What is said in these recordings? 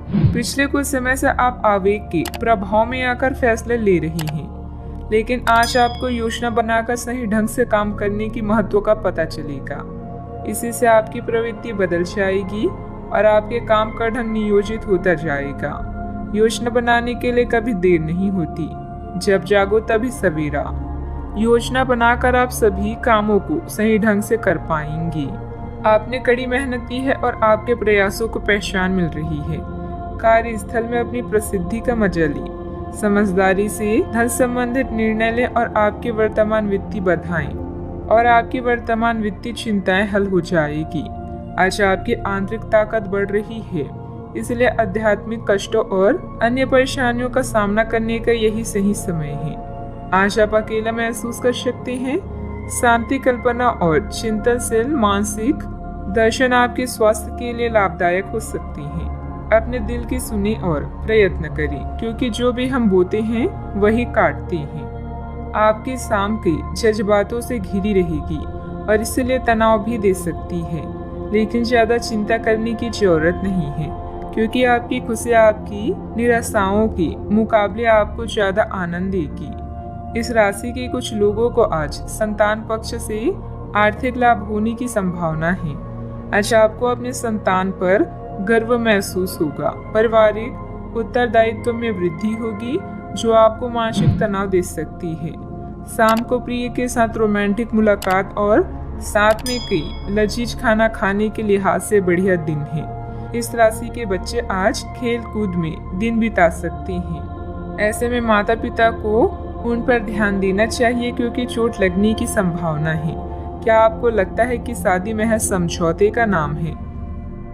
पिछले कुछ समय से आप आवेग के प्रभाव में आकर फैसले ले रही हैं, लेकिन आज आपको योजना बनाकर सही ढंग से काम करने की महत्व का पता चलेगा। इसी से आपकी प्रवृत्ति बदल जाएगी और आपके काम का ढंग नियोजित होता जाएगा। योजना बनाने के लिए कभी देर नहीं होती, जब जागो तभी सवेरा। योजना बनाकर आप सभी कामों को सही ढंग से कर पाएंगी। आपने कड़ी मेहनत की है और आपके प्रयासों को पहचान मिल रही है। कार्यस्थल में अपनी प्रसिद्धि का मजा लें, समझदारी से धन संबंधित निर्णय लें और आपकी वर्तमान वित्तीय बाधाएं और आपकी वर्तमान वित्तीय चिंताएं हल हो जाएगी। आज आपकी आंतरिक ताकत बढ़ रही है, इसलिए आध्यात्मिक कष्टों और अन्य परेशानियों का सामना करने का यही सही समय है। आज आप अकेला महसूस कर सकते हैं। शांति, कल्पना और चिंतनशील मानसिक दर्शन आपके स्वास्थ्य के लिए लाभदायक हो सकती हैं। अपने दिल की सुने और प्रयत्न करें, क्योंकि जो भी हम बोते हैं वही काटते हैं। आपकी शाम के जज्बातों से घिरी रहेगी और इसलिए तनाव भी दे सकती है, लेकिन ज्यादा चिंता करने की जरूरत नहीं है, क्योंकि आपकी खुशी आपकी निराशाओं के मुकाबले आपको ज्यादा आनंद देगी। इस राशि के कुछ लोगों को आज संतान पक्ष से आर्थिक लाभ होने की संभावना है। आज आपको अपने संतान पर गर्व महसूस होगा। पारिवारिक उत्तरदायित्व में वृद्धि होगी, जो आपको मानसिक तनाव दे सकती है। शाम को प्रिय के साथ रोमांटिक मुलाकात और साथ में कई लजीज खाना खाने के लिहाज से बढ़िया दिन है। इस राशि के बच्चे आज खेल कूद में दिन बिता सकते हैं। ऐसे में माता पिता को उन पर ध्यान देना चाहिए, क्योंकि चोट लगने की संभावना है। क्या आपको लगता है कि शादी महज समझौते का नाम है?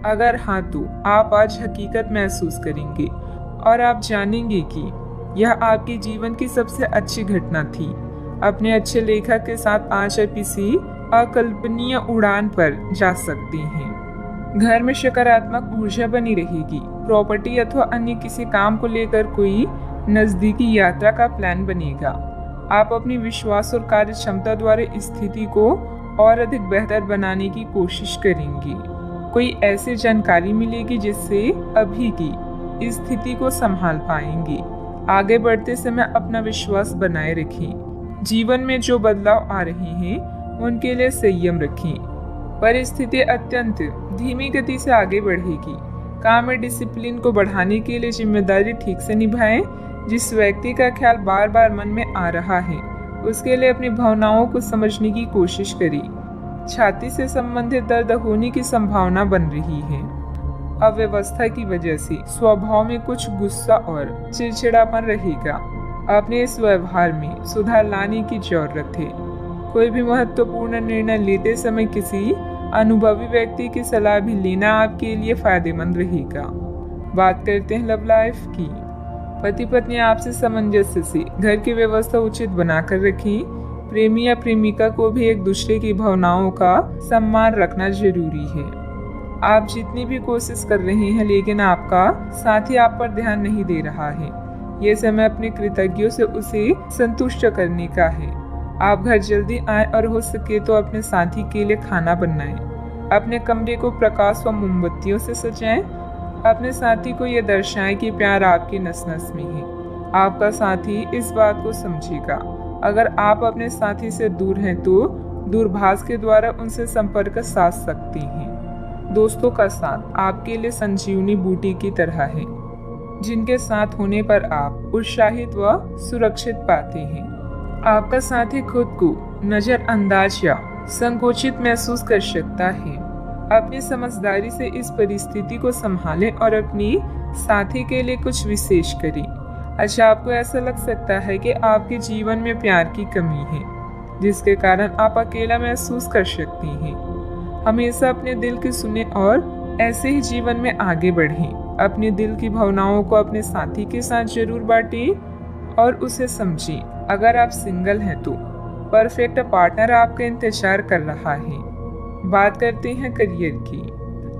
अगर हाँ, तो आप आज हकीकत महसूस करेंगे और आप जानेंगे कि यह आपके जीवन की सबसे अच्छी घटना थी। अपने अच्छे लेखक के साथ आज आप किसी अकल्पनीय उड़ान पर जा सकते हैं। घर में सकारात्मक ऊर्जा बनी रहेगी। प्रॉपर्टी अथवा अन्य किसी काम को लेकर कोई नजदीकी यात्रा का प्लान बनेगा। आप अपनी विश्वास और कार्य क्षमता द्वारा स्थिति को और अधिक बेहतर बनाने की कोशिश करेंगे। कोई ऐसी जानकारी मिलेगी जिससे अभी की स्थिति को संभाल पाएंगे। आगे बढ़ते समय अपना विश्वास बनाए रखें। जीवन में जो बदलाव आ रहे हैं उनके लिए संयम रखें। परिस्थिति अत्यंत धीमी गति से आगे बढ़ेगी। काम में डिसिप्लिन को बढ़ाने के लिए जिम्मेदारी ठीक से निभाएं। जिस व्यक्ति का ख्याल बार बार मन में आ रहा है उसके लिए अपनी भावनाओं को समझने की कोशिश करें। छाती से संबंधित दर्द होने की संभावना बन रही है। अव्यवस्था की वजह से स्वभाव में कुछ गुस्सा और चिड़चिड़ापन रहेगा। अपने इस व्यवहार में सुधार लाने की जरूरत है। कोई भी महत्वपूर्ण निर्णय लेते समय किसी अनुभवी व्यक्ति की सलाह भी लेना आपके लिए फायदेमंद रहेगा। बात करते हैं लव लाइफ की। पति पत्नी आपसे सामंजस्य से घर की व्यवस्था उचित बनाकर रखें। प्रेमी या प्रेमिका को भी एक दूसरे की भावनाओं का सम्मान रखना जरूरी है। आप जितनी भी कोशिश कर रहे हैं, लेकिन आपका साथी आप पर ध्यान नहीं दे रहा है। ये समय अपने कृतज्ञों से उसे संतुष्ट करने का है। आप घर जल्दी आएं और हो सके तो अपने साथी के लिए खाना बनाएं। अपने कमरे को प्रकाश व मोमबत्तियों से सजाएं। अपने साथी को यह दर्शाएं कि प्यार आपकी नस नस में है। आपका साथी इस बात को समझेगा। अगर आप अपने साथी से दूर हैं तो दूरभाष के द्वारा उनसे संपर्क साध सकते हैं। दोस्तों का साथ आपके लिए संजीवनी बूटी की तरह है, जिनके साथ होने पर आप उत्साहित व सुरक्षित पाते हैं। आपका साथी खुद को नजरअंदाज या संकोचित महसूस कर सकता है। अपनी समझदारी से इस परिस्थिति को संभालें और अपनी साथी के लिए कुछ विशेष करें। अच्छा, आपको ऐसा लग सकता है कि आपके जीवन में प्यार की कमी है, जिसके कारण आप अकेला महसूस कर सकते हैं। हमेशा अपने दिल की सुने और ऐसे ही जीवन में आगे बढ़ें। अपने दिल की भावनाओं को अपने साथी के साथ जरूर बांटें और उसे समझें। अगर आप सिंगल हैं तो परफेक्ट पार्टनर आपका इंतजार कर रहा है। बात करते हैं करियर की।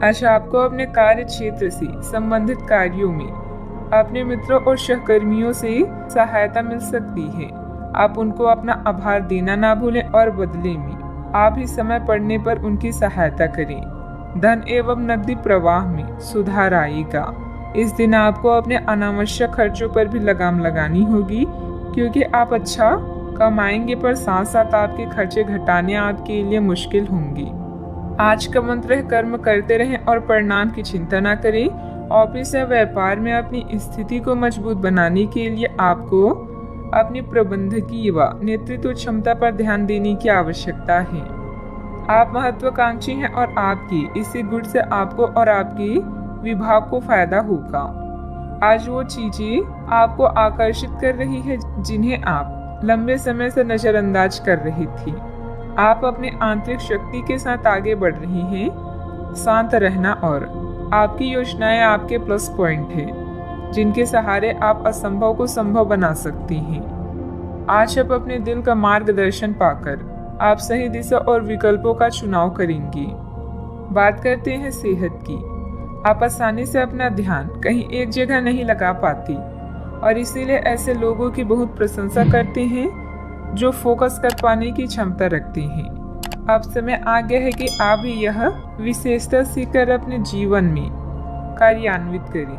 अच्छा, आपको अपने कार्य क्षेत्र से संबंधित कार्यों में अपने मित्रों और सहकर्मियों से सहायता मिल सकती है। आप उनको अपना आभार देना ना भूलें और बदले में आप ही समय पड़ने पर उनकी सहायता करें। धन एवं नकदी प्रवाह में सुधार आएगा। इस दिन आपको अपने अनावश्यक खर्चों पर भी लगाम लगानी होगी, क्योंकि आप अच्छा कमाएंगे पर साथ साथ आपके खर्चे घटाने आपके लिए मुश्किल होंगी। आज का मंत्र है, कर्म करते रहें और परिणाम की चिंता न करें। ऑफिस या व्यापार में अपनी स्थिति को मजबूत बनाने के लिए आपको अपनी प्रबंधकीय व नेतृत्व क्षमता पर ध्यान देने की आवश्यकता है। आप महत्वाकांक्षी हैं और आपकी इसी गुण से आपको और आपके विभाग को फायदा होगा। आज वो चीजें आपको आकर्षित कर रही है जिन्हें आप लंबे समय से नजरअंदाज कर रही थी। आप अपनी आंतरिक शक्ति के साथ आगे बढ़ रही हैं। शांत रहना और आपकी योजनाएं आपके प्लस पॉइंट है, जिनके सहारे आप असंभव को संभव बना सकती हैं। आज आप अपने दिल का मार्गदर्शन पाकर आप सही दिशा और विकल्पों का चुनाव करेंगी। बात करते हैं सेहत की। आप आसानी से अपना ध्यान कहीं एक जगह नहीं लगा पाती और इसीलिए ऐसे लोगों की बहुत प्रशंसा करते हैं जो फोकस कर पाने की क्षमता रखते हैं। अब समय आ गया है कि आप भी यह विशेषता सीखकर अपने जीवन में कार्यान्वित करें।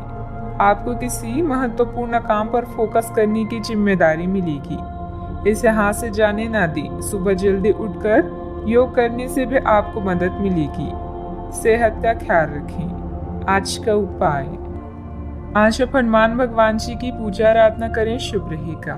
आपको किसी महत्वपूर्ण काम पर फोकस करने की जिम्मेदारी मिलेगी। इसे हाथ से जाने ना दें। सुबह जल्दी उठकर योग करने से भी आपको मदद मिलेगी। सेहत का ख्याल रखें। आज का उपाय, आज आप हनुमान भगवान जी की पूजा आराधना करें, शुभ रहेगा।